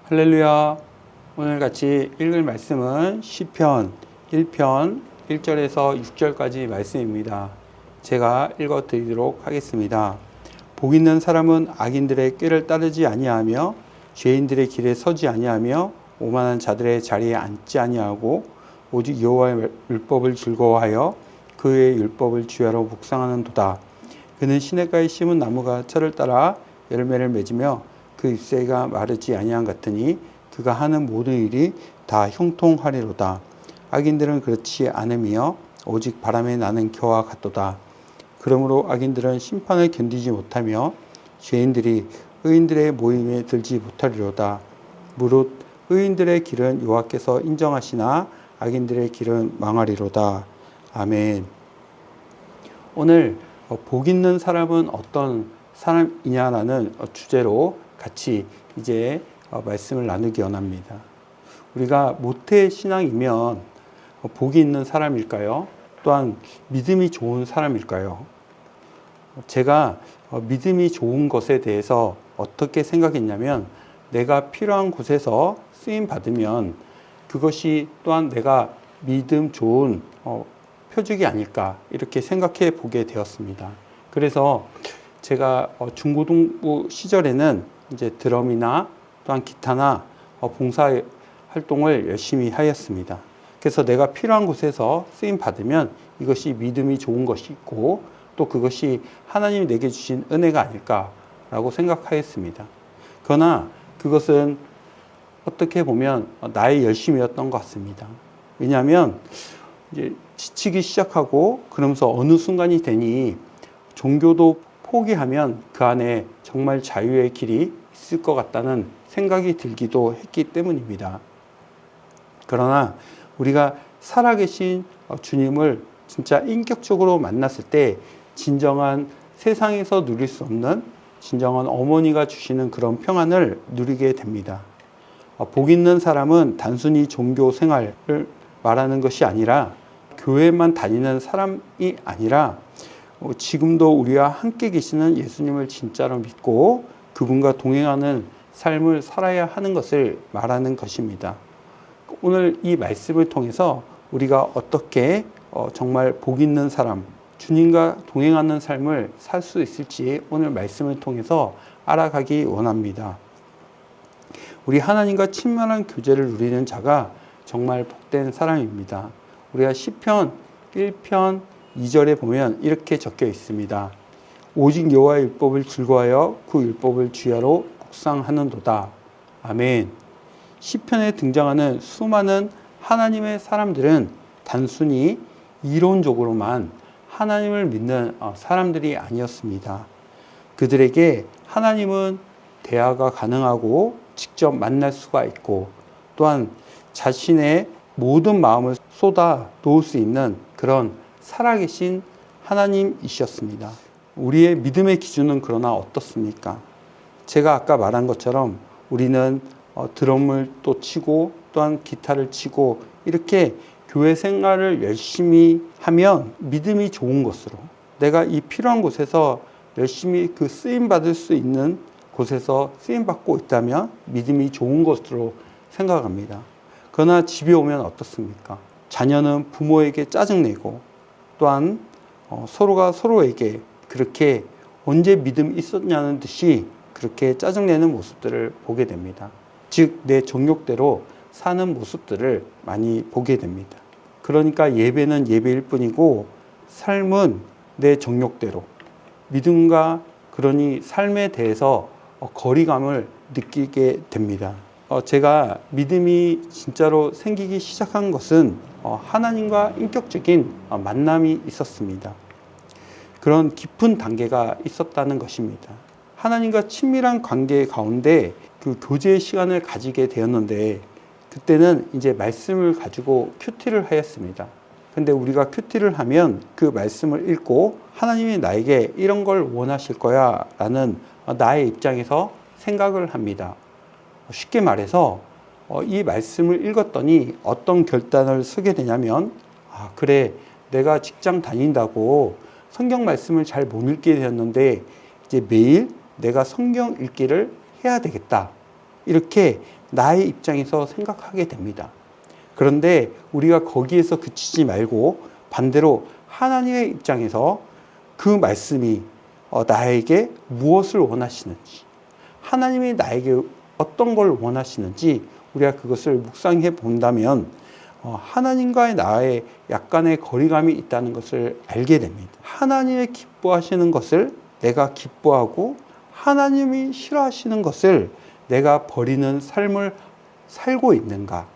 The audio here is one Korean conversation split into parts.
할렐루야. 오늘 같이 읽을 말씀은 시편 1편 1절에서 6절까지 말씀입니다. 제가 읽어 드리도록 하겠습니다. 복 있는 사람은 악인들의 꾀를 따르지 아니하며 죄인들의 길에 서지 아니하며 오만한 자들의 자리에 앉지 아니하고 오직 여호와의 율법을 즐거워하여 그의 율법을 주야로 묵상하는도다. 그는 시냇가에 심은 나무가 철을 따라 열매를 맺으며 그 잎새가 마르지 아니한 같으니 그가 하는 모든 일이 다 형통하리로다. 악인들은 그렇지 않으며 오직 바람에 나는 겨와 같도다. 그러므로 악인들은 심판을 견디지 못하며 죄인들이 의인들의 모임에 들지 못하리로다. 무릇 의인들의 길은 여호와께서 인정하시나 악인들의 길은 망하리로다. 아멘. 오늘 복 있는 사람은 어떤 사람이냐라는 주제로 같이 이제 말씀을 나누기 원합니다. 우리가 모태 신앙이면 복이 있는 사람일까요? 또한 믿음이 좋은 사람일까요? 제가 믿음이 좋은 것에 대해서 어떻게 생각했냐면 내가 필요한 곳에서 쓰임 받으면 그것이 또한 내가 믿음 좋은 표적이 아닐까 이렇게 생각해 보게 되었습니다. 그래서 제가 중고등부 시절에는 이제 드럼이나 또한 기타나 봉사 활동을 열심히 하였습니다. 그래서 내가 필요한 곳에서 쓰임 받으면 이것이 믿음이 좋은 것이 있고 또 그것이 하나님이 내게 주신 은혜가 아닐까라고 생각하였습니다. 그러나 그것은 어떻게 보면 나의 열심이었던 것 같습니다. 왜냐하면 이제 지치기 시작하고 그러면서 어느 순간이 되니 종교도 포기하면 그 안에 정말 자유의 길이 있을 것 같다는 생각이 들기도 했기 때문입니다. 그러나 우리가 살아계신 주님을 진짜 인격적으로 만났을 때 진정한 세상에서 누릴 수 없는 진정한 어머니가 주시는 그런 평안을 누리게 됩니다. 복 있는 사람은 단순히 종교 생활을 말하는 것이 아니라 교회만 다니는 사람이 아니라 지금도 우리와 함께 계시는 예수님을 진짜로 믿고 그분과 동행하는 삶을 살아야 하는 것을 말하는 것입니다. 오늘 이 말씀을 통해서 우리가 어떻게 정말 복 있는 사람, 주님과 동행하는 삶을 살 수 있을지 오늘 말씀을 통해서 알아가기 원합니다. 우리 하나님과 친밀한 교제를 누리는 자가 정말 복된 사람입니다. 우리가 시편 1편 2절에 보면 이렇게 적혀 있습니다. 오직 여호와의 율법을 즐거워하여 그 율법을 주야로 묵상하는도다. 아멘. 시편에 등장하는 수많은 하나님의 사람들은 단순히 이론적으로만 하나님을 믿는 사람들이 아니었습니다. 그들에게 하나님은 대화가 가능하고 직접 만날 수가 있고 또한 자신의 모든 마음을 쏟아 놓을 수 있는 그런 살아계신 하나님이셨습니다. 우리의 믿음의 기준은 그러나 어떻습니까? 제가 아까 말한 것처럼 우리는 드럼을 또 치고 또한 기타를 치고 이렇게 교회 생활을 열심히 하면 믿음이 좋은 것으로 내가 이 필요한 곳에서 열심히 그 쓰임 받을 수 있는 곳에서 쓰임 받고 있다면 믿음이 좋은 것으로 생각합니다. 그러나 집에 오면 어떻습니까? 자녀는 부모에게 짜증내고 또한 서로가 서로에게 그렇게 언제 믿음이 있었냐는 듯이 그렇게 짜증내는 모습들을 보게 됩니다. 즉 내 정욕대로 사는 모습들을 많이 보게 됩니다. 그러니까 예배는 예배일 뿐이고 삶은 내 정욕대로 믿음과 그러니 삶에 대해서 거리감을 느끼게 됩니다. 제가 믿음이 진짜로 생기기 시작한 것은 하나님과 인격적인 만남이 있었습니다. 그런 깊은 단계가 있었다는 것입니다. 하나님과 친밀한 관계 가운데 그 교제의 시간을 가지게 되었는데 그때는 이제 말씀을 가지고 큐티를 하였습니다. 근데 우리가 큐티를 하면 그 말씀을 읽고 하나님이 나에게 이런 걸 원하실 거야 라는 나의 입장에서 생각을 합니다. 쉽게 말해서 이 말씀을 읽었더니 어떤 결단을 서게 되냐면 그래 내가 직장 다닌다고 성경 말씀을 잘 못 읽게 되었는데 이제 매일 내가 성경 읽기를 해야 되겠다 이렇게 나의 입장에서 생각하게 됩니다. 그런데 우리가 거기에서 그치지 말고 반대로 하나님의 입장에서 그 말씀이 나에게 무엇을 원하시는지, 하나님이 나에게 어떤 걸 원하시는지 우리가 그것을 묵상해 본다면 하나님과의 나의 약간의 거리감이 있다는 것을 알게 됩니다. 하나님의 기뻐하시는 것을 내가 기뻐하고 하나님이 싫어하시는 것을 내가 버리는 삶을 살고 있는가,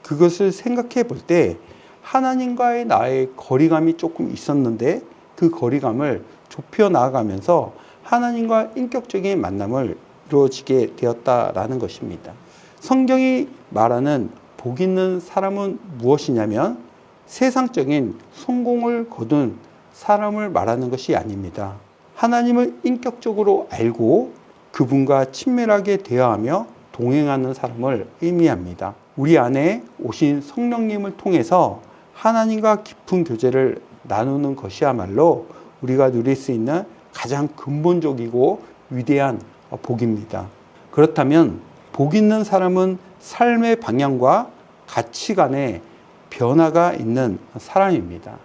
그것을 생각해 볼 때 하나님과의 나의 거리감이 조금 있었는데 그 거리감을 좁혀 나아가면서 하나님과 인격적인 만남을 이루어지게 되었다라는 것입니다. 성경이 말하는 복 있는 사람은 무엇이냐면 세상적인 성공을 거둔 사람을 말하는 것이 아닙니다. 하나님을 인격적으로 알고 그분과 친밀하게 대화하며 동행하는 사람을 의미합니다. 우리 안에 오신 성령님을 통해서 하나님과 깊은 교제를 나누는 것이야말로 우리가 누릴 수 있는 가장 근본적이고 위대한 복입니다. 그렇다면 복 있는 사람은 삶의 방향과 가치관에 변화가 있는 사람입니다.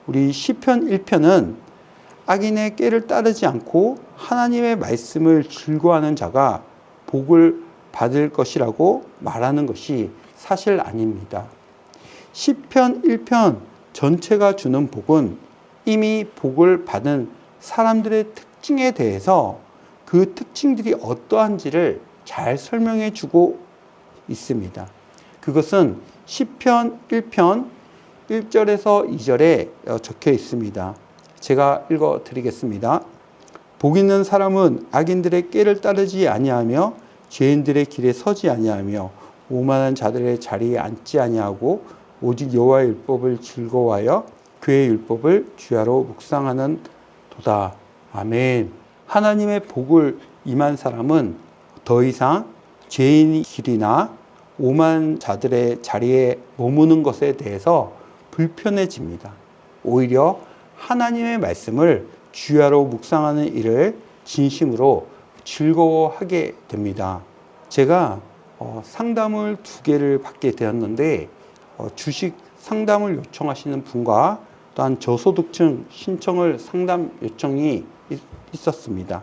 우리 시편 1편은 악인의 꾀를 따르지 않고 하나님의 말씀을 즐거워하는 자가 복을 받을 것이라고 말하는 것이 사실 아닙니다. 시편 1편 전체가 주는 복은 이미 복을 받은 사람들의 특징에 대해서 그 특징들이 어떠한지를 잘 설명해 주고 있습니다. 그것은 시편 1편 1절에서 2절에 적혀 있습니다. 제가 읽어 드리겠습니다. 복 있는 사람은 악인들의 꾀를 따르지 아니하며 죄인들의 길에 서지 아니하며 오만한 자들의 자리에 앉지 아니하고 오직 여호와의 율법을 즐거워하여 그의 율법을 주야로 묵상하는 도다. 아멘. 하나님의 복을 임한 사람은 더 이상 죄인의 길이나 오만한 자들의 자리에 머무는 것에 대해서 불편해집니다. 오히려 하나님의 말씀을 주야로 묵상하는 일을 진심으로 즐거워하게 됩니다. 제가 상담을 2개를 받게 되었는데 주식 상담을 요청하시는 분과 또한 저소득층 신청을 상담 요청이 있었습니다.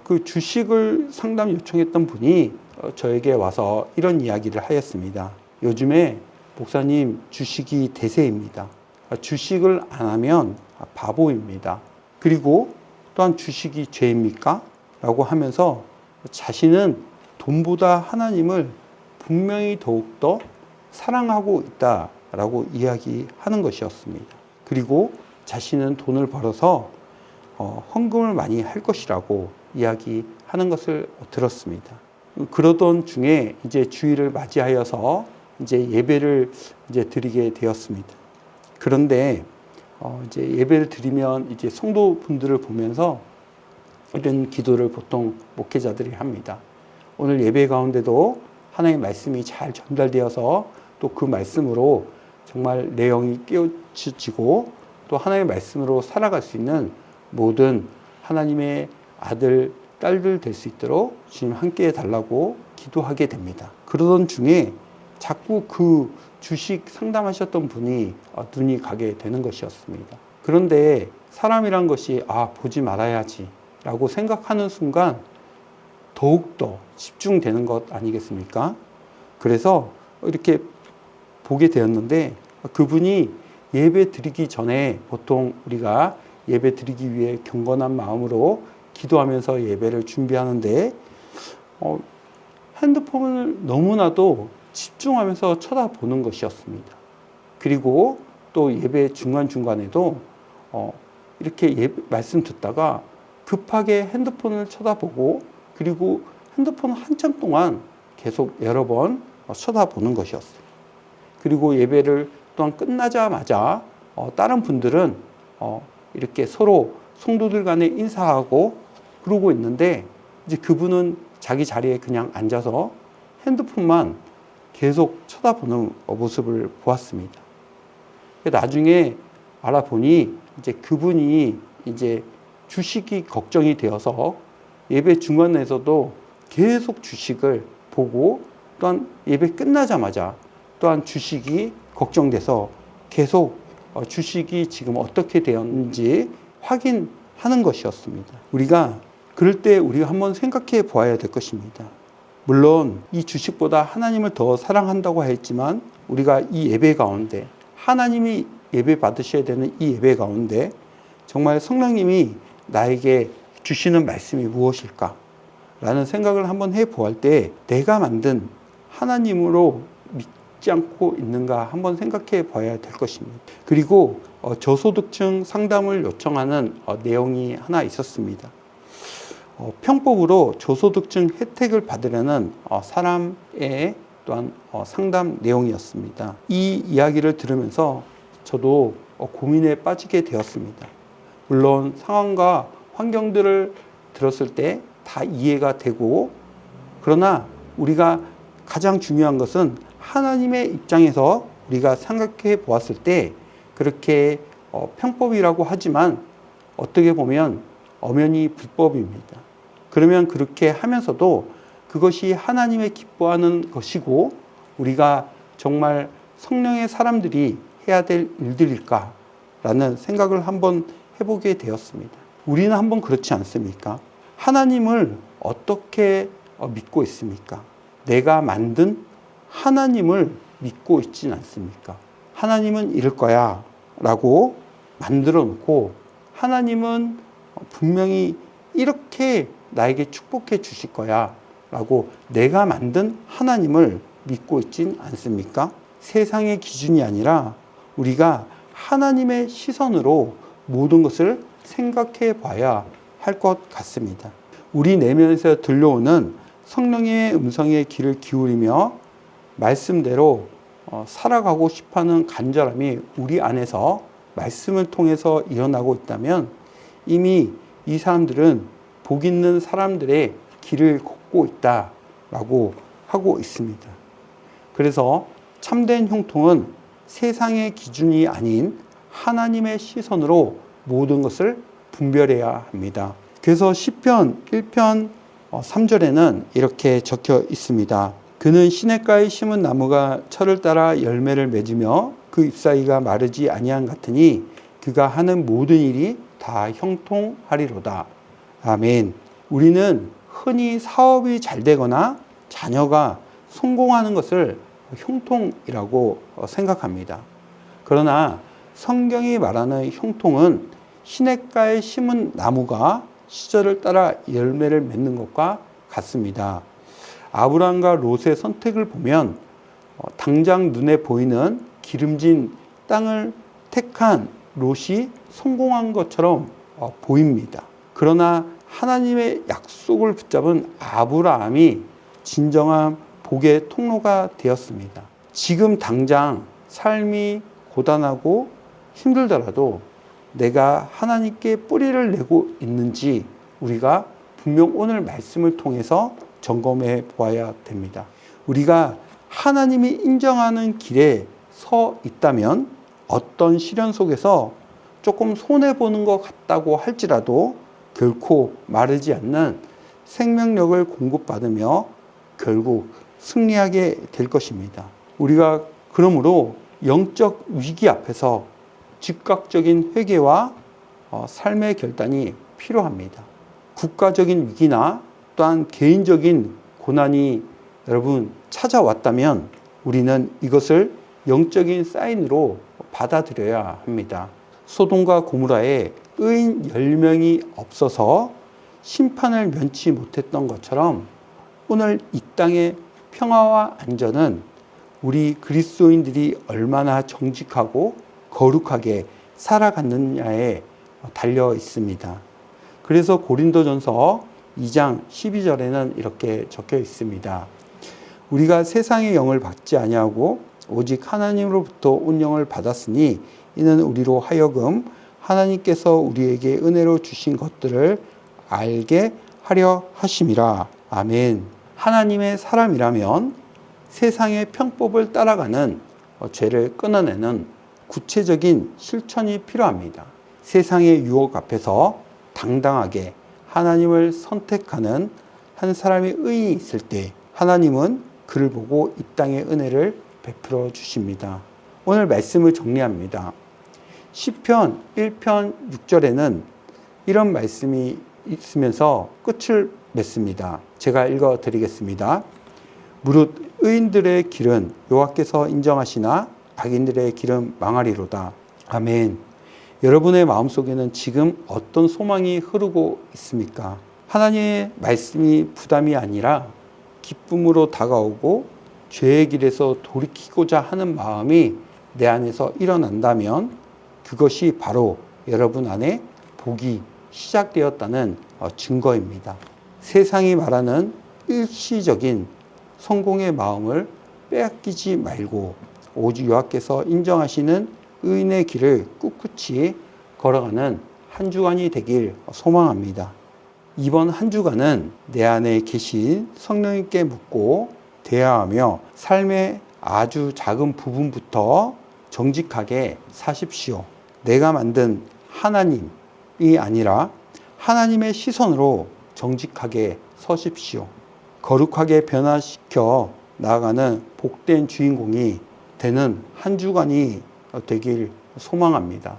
그 주식을 상담 요청했던 분이 저에게 와서 이런 이야기를 하였습니다. 요즘에 목사님 주식이 대세입니다. 주식을 안 하면 바보입니다. 그리고 또한 주식이 죄입니까? 라고 하면서 자신은 돈보다 하나님을 분명히 더욱더 사랑하고 있다라고 이야기하는 것이었습니다. 그리고 자신은 돈을 벌어서 헌금을 많이 할 것이라고 이야기하는 것을 들었습니다. 그러던 중에 이제 주일을 맞이하여서 이제 예배를 이제 드리게 되었습니다. 그런데 이제 예배를 드리면 이제 성도분들을 보면서 이런 기도를 보통 목회자들이 합니다. 오늘 예배 가운데도 하나님의 말씀이 잘 전달되어서 또 그 말씀으로 정말 내 영이 깨우쳐지고 또 하나님의 말씀으로 살아갈 수 있는 모든 하나님의 아들, 딸들 될 수 있도록 주님 함께 해달라고 기도하게 됩니다. 그러던 중에 자꾸 그 주식 상담하셨던 분이 눈이 가게 되는 것이었습니다. 그런데 사람이란 것이 보지 말아야지 라고 생각하는 순간 더욱더 집중되는 것 아니겠습니까? 그래서 이렇게 보게 되었는데 그분이 예배 드리기 전에 보통 우리가 예배 드리기 위해 경건한 마음으로 기도하면서 예배를 준비하는데 핸드폰을 너무나도 집중하면서 쳐다보는 것이었습니다. 그리고 또 예배 중간중간에도 이렇게 말씀 듣다가 급하게 핸드폰을 쳐다보고 그리고 핸드폰을 한참 동안 계속 여러 번 쳐다보는 것이었어요. 그리고 예배를 또한 끝나자마자 다른 분들은 이렇게 서로 성도들 간에 인사하고 그러고 있는데 이제 그분은 자기 자리에 그냥 앉아서 핸드폰만 계속 쳐다보는 모습을 보았습니다. 나중에 알아보니 이제 그분이 이제 주식이 걱정이 되어서 예배 중간에서도 계속 주식을 보고 또한 예배 끝나자마자 또한 주식이 걱정돼서 계속 주식이 지금 어떻게 되었는지 확인하는 것이었습니다. 우리가 그럴 때 우리가 한번 생각해 보아야 될 것입니다. 물론 이 주식보다 하나님을 더 사랑한다고 했지만 우리가 이 예배 가운데 하나님이 예배 받으셔야 되는 이 예배 가운데 정말 성령님이 나에게 주시는 말씀이 무엇일까? 라는 생각을 한번 해보할 때 내가 만든 하나님으로 믿지 않고 있는가 한번 생각해 봐야 될 것입니다. 그리고 저소득층 상담을 요청하는 내용이 하나 있었습니다. 평법으로 저소득층 혜택을 받으려는 사람의 또한 상담 내용이었습니다. 이 이야기를 들으면서 저도 고민에 빠지게 되었습니다. 물론 상황과 환경들을 들었을 때 다 이해가 되고, 그러나 우리가 가장 중요한 것은 하나님의 입장에서 우리가 생각해 보았을 때 그렇게 평법이라고 하지만 어떻게 보면 엄연히 불법입니다. 그러면 그렇게 하면서도 그것이 하나님의 기뻐하는 것이고 우리가 정말 성령의 사람들이 해야 될 일들일까라는 생각을 한번 해보게 되었습니다. 우리는 한번 그렇지 않습니까? 하나님을 어떻게 믿고 있습니까? 내가 만든 하나님을 믿고 있지는 않습니까? 하나님은 이럴 거야 라고 만들어 놓고 하나님은 분명히 이렇게 나에게 축복해 주실 거야 라고 내가 만든 하나님을 믿고 있진 않습니까? 세상의 기준이 아니라 우리가 하나님의 시선으로 모든 것을 생각해 봐야 할 것 같습니다. 우리 내면에서 들려오는 성령의 음성에 귀를 기울이며 말씀대로 살아가고 싶어하는 간절함이 우리 안에서 말씀을 통해서 일어나고 있다면 이미 이 사람들은 복 있는 사람들의 길을 걷고 있다라고 하고 있습니다. 그래서 참된 형통은 세상의 기준이 아닌 하나님의 시선으로 모든 것을 분별해야 합니다. 그래서 시편 1편 3절에는 이렇게 적혀 있습니다. 그는 시냇가에 심은 나무가 철을 따라 열매를 맺으며 그 잎사귀가 마르지 아니한 같으니 그가 하는 모든 일이 다 형통하리로다. 아멘. 우리는 흔히 사업이 잘 되거나 자녀가 성공하는 것을 형통이라고 생각합니다. 그러나 성경이 말하는 형통은 시냇가에 심은 나무가 시절을 따라 열매를 맺는 것과 같습니다. 아브라함과 롯의 선택을 보면 당장 눈에 보이는 기름진 땅을 택한 롯이 성공한 것처럼 보입니다. 그러나 하나님의 약속을 붙잡은 아브라함이 진정한 복의 통로가 되었습니다. 지금 당장 삶이 고단하고 힘들더라도 내가 하나님께 뿌리를 내고 있는지 우리가 분명 오늘 말씀을 통해서 점검해 보아야 됩니다. 우리가 하나님이 인정하는 길에 서 있다면 어떤 시련 속에서 조금 손해보는 것 같다고 할지라도 결코 마르지 않는 생명력을 공급받으며 결국 승리하게 될 것입니다. 우리가 그러므로 영적 위기 앞에서 즉각적인 회개와 삶의 결단이 필요합니다. 국가적인 위기나 또한 개인적인 고난이 여러분 찾아왔다면 우리는 이것을 영적인 사인으로 받아들여야 합니다. 소돔과 고모라에 의인 10명이 없어서 심판을 면치 못했던 것처럼 오늘 이 땅의 평화와 안전은 우리 그리스도인들이 얼마나 정직하고 거룩하게 살아갔느냐에 달려 있습니다. 그래서 고린도전서 2장 12절에는 이렇게 적혀 있습니다. 우리가 세상의 영을 받지 아니하고 오직 하나님으로부터 온 영을 받았으니 이는 우리로 하여금 하나님께서 우리에게 은혜로 주신 것들을 알게 하려 하심이라. 아멘. 하나님의 사람이라면 세상의 평법을 따라가는 죄를 끊어내는 구체적인 실천이 필요합니다. 세상의 유혹 앞에서 당당하게 하나님을 선택하는 한 사람이 의인이 있을 때 하나님은 그를 보고 이 땅의 은혜를 베풀어 주십니다. 오늘 말씀을 정리합니다. 시편 1편 6절에는 이런 말씀이 있으면서 끝을 맺습니다. 제가 읽어 드리겠습니다. 무릇 의인들의 길은 여호와께서 인정하시나 악인들의 길은 망하리로다. 아멘. 여러분의 마음속에는 지금 어떤 소망이 흐르고 있습니까? 하나님의 말씀이 부담이 아니라 기쁨으로 다가오고 죄의 길에서 돌이키고자 하는 마음이 내 안에서 일어난다면 그것이 바로 여러분 안에 복이 시작되었다는 증거입니다. 세상이 말하는 일시적인 성공의 마음을 빼앗기지 말고 오직 여호와께서 인정하시는 의인의 길을 꿋꿋이 걸어가는 한 주간이 되길 소망합니다. 이번 한 주간은 내 안에 계신 성령님께 묻고 대화하며 삶의 아주 작은 부분부터 정직하게 사십시오. 내가 만든 하나님이 아니라 하나님의 시선으로 정직하게 서십시오. 거룩하게 변화시켜 나아가는 복된 주인공이 되는 한 주간이 되길 소망합니다.